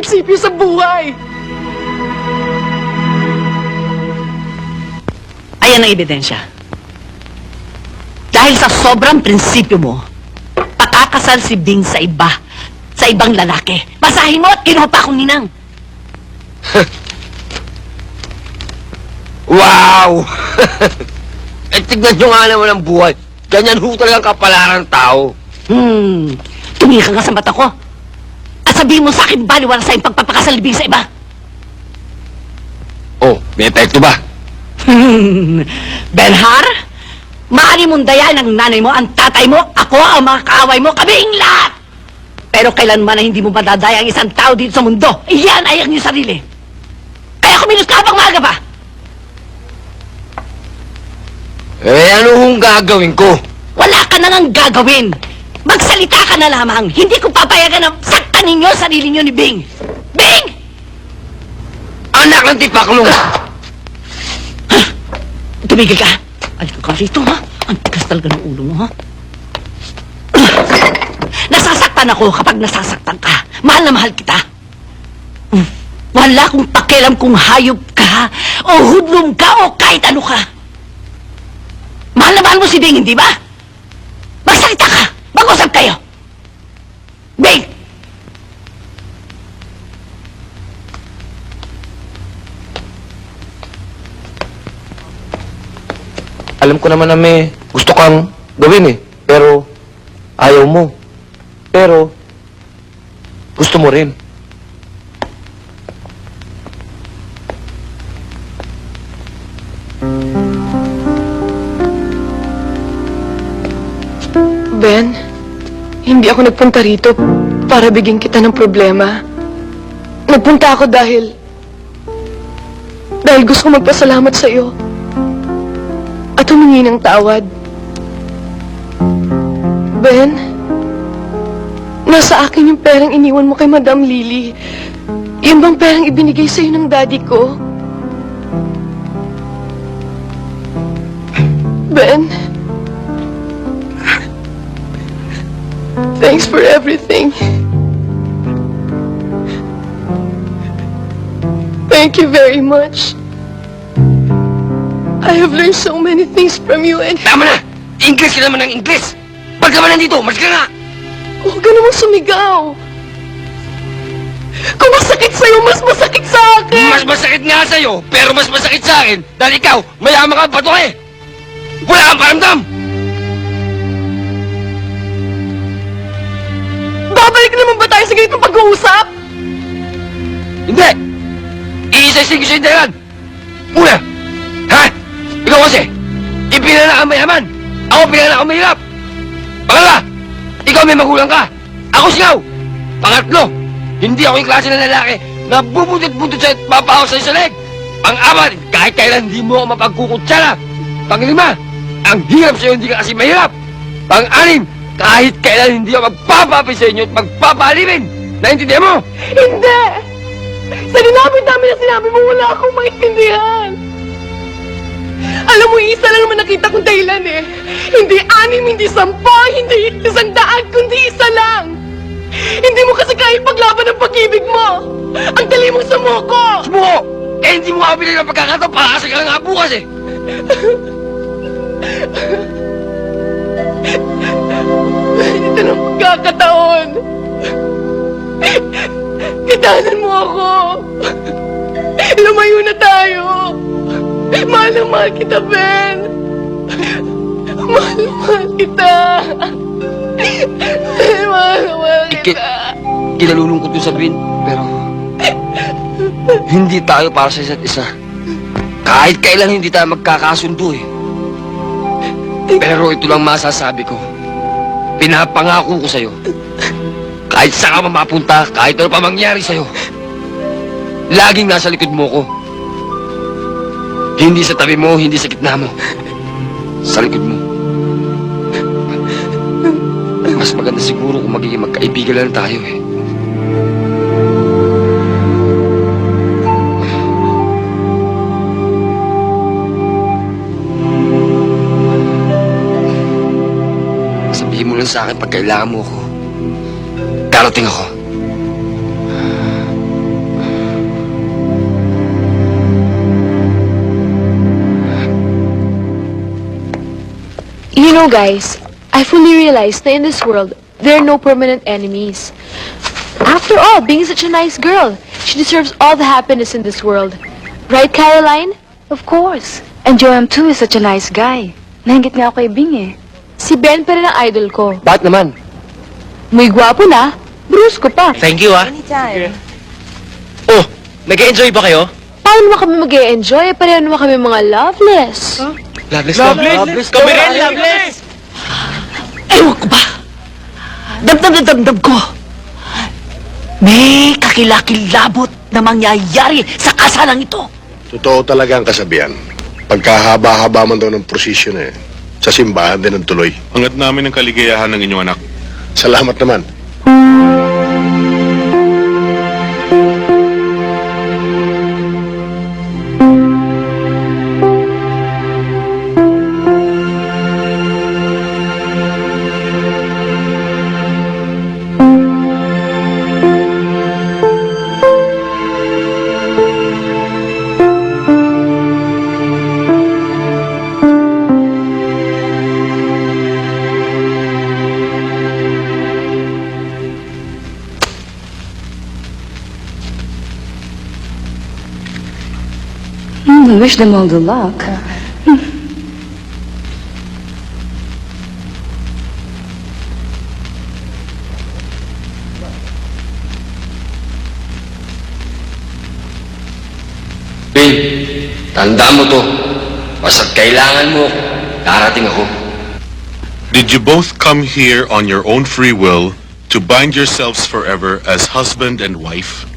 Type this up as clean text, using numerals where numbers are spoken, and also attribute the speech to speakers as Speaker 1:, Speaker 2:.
Speaker 1: prinsipyo sa buhay.
Speaker 2: Ayan ang ebidensya. Dahil sa sobrang prinsipyo mo, pakakasal si Bing sa ibang lalaki. Basahin mo at kinuha pa akong ninang.
Speaker 3: Wow! Eh, tignan nyo nga naman ang buhay. Ganyan ho talagang kapalaran ng tao.
Speaker 2: Tumingin ka nga sa mata ko. At sabihin mo sa akin, baliwala sa iyong pagpapakasal ni Bing sa iba.
Speaker 3: Oh, may epekto ba?
Speaker 2: Benhar, maaari mong dayan ang nanay mo, ang tatay mo, ako, ang mga kaaway mo, kaming lahat! Pero kailanman na hindi mo madadaya ang isang tao dito sa mundo, iyan ay ang iyong sarili. Kaya kumilos ka pang maaga pa!
Speaker 3: Eh, ano hong gagawin ko?
Speaker 2: Wala ka na nang gagawin! Magsalita ka na lamang, hindi ko papayagan na saktan ninyo ang sarili nyo ni Bing! Bing!
Speaker 3: Anak ng tipaklong!
Speaker 2: Tumigil ka! Ay, ka rito, ha? Ang tigas talaga ng ulo mo, ha? Nasasaktan ako kapag nasasaktan ka. Mahal na mahal kita. Wala akong pakialam kung hayop ka, o hudlom ka, o kahit ano ka. Mahal na mahal mo si Bing, hindi ba? Magsalita ka! Mag-usap kayo! Bing!
Speaker 3: Alam ko naman na may gusto kang gawin eh. Pero ayaw mo. Pero gusto mo rin.
Speaker 1: Ben, hindi ako nagpunta rito para bigyan kita ng problema. Nagpunta ako dahil gusto ko magpasalamat sa iyo at humingi ng tawad. Ben, nasa akin yung perang iniwan mo kay Madam Lily. Yun bang perang ibinigay sa'yo ng daddy ko? Ben, thanks for everything. Thank you very much. I have learned so many things from you and...
Speaker 3: Tama na! English ka naman ng English! Pag ka man nandito, mas ka nga!
Speaker 1: Huwag ka namang sumigaw. Kung masakit sa'yo, mas masakit sa akin.
Speaker 3: Mas masakit nga sa'yo, pero mas masakit sa akin dahil ikaw, mayaman ka bato eh! Wala kang paramdam!
Speaker 1: Babalik naman ba tayo sa ganitong pag-uusap?
Speaker 3: Hindi! Iisa-ising ko sa'yo dahilan! Una! Ha? Ikaw kasi! Ipinanak ang mayaman! Ako pinanak ang mahirap! Pangalawa! Ikaw may magulang ka! Ako singaw! Pangatlo! Hindi ako yung klase ng lalaki na bubuntot-buntot sa'yo at mapahaw sa'yo sa leg! Pang-apat! Kahit kailan hindi mo ako mapagkukutsara! Pang-lima! Ang hirap sa'yo hindi ka kasi mahirap! Pang-anim! Kahit kailan hindi ako magpapapi sa inyo at magpapalimin! Naintindihan mo?
Speaker 1: Hindi! Sa dinami-dami na sinabi mo, wala akong maintindihan. Alam mo, isa lang naman nakita kong dahilan eh. Hindi 6, hindi 10, hindi 100, kundi isa lang. Hindi mo kasi kaya paglaban ng pag-ibig mo. Ang dali mong sumuko.
Speaker 3: Sumuko! Eh hindi mo ako binigyan ng pagkakataon para kasi ka nga bukas eh!
Speaker 1: Ito ng pagkakataon. Kitanan mo ako. Lumayo na tayo. Mahal na mahal kita, Ben. Mahal na mahal kita. Mahal na mahal kita.
Speaker 3: Kinalulungkot yung sabihin, pero... hindi tayo para sa isa't isa. Kahit kailan hindi tayo magkakasundo eh. Pero ito lang masasabi ko. Pinapangako ko sa'yo. Kahit saan ka mapunta, kahit ano pa mangyari sa'yo, laging nasa likod mo ko. Hindi sa tabi mo, hindi sa gitna mo. Sa likod mo. Mas maganda siguro kung magiging magkaibigan lang tayo eh. Sabihin mo lang sa akin pag kailangan mo ako. Darating ako.
Speaker 4: Guys, I fully realize that in this world, there are no permanent enemies. After all, being such a nice girl, she deserves all the happiness in this world. Right, Caroline?
Speaker 5: Of course. And Joram too is such a nice guy. Nahingit nga ako kay Bing eh.
Speaker 4: Si Ben pa rin ang idol ko.
Speaker 3: Bakit naman?
Speaker 4: Muy gwapo na, bruce ko pa.
Speaker 3: Thank you, ah.
Speaker 5: Anytime.
Speaker 3: Oh, nag-enjoy ba kayo?
Speaker 4: Paano naman kami mag-e-enjoy? Pareho naman kami mga loveless.
Speaker 3: Loveless. Kami rin, loveless!
Speaker 2: Ewan ko ba? Damdam na damdam ko. May kakilakilabot na mangyayari sa kasalang ito.
Speaker 6: Totoo talaga ang kasabihan. Pagkahaba-haba man daw ng prosesyon sa simbahan din ang tuloy.
Speaker 7: Hanggat namin ang kaligayahan ng inyong anak.
Speaker 6: Salamat naman.
Speaker 5: I wish them all the luck.
Speaker 3: Pin, tandaan mo to. Basta't kailangan mo, darating ako.
Speaker 7: Did you both come here on your own free will to bind yourselves forever as husband and wife?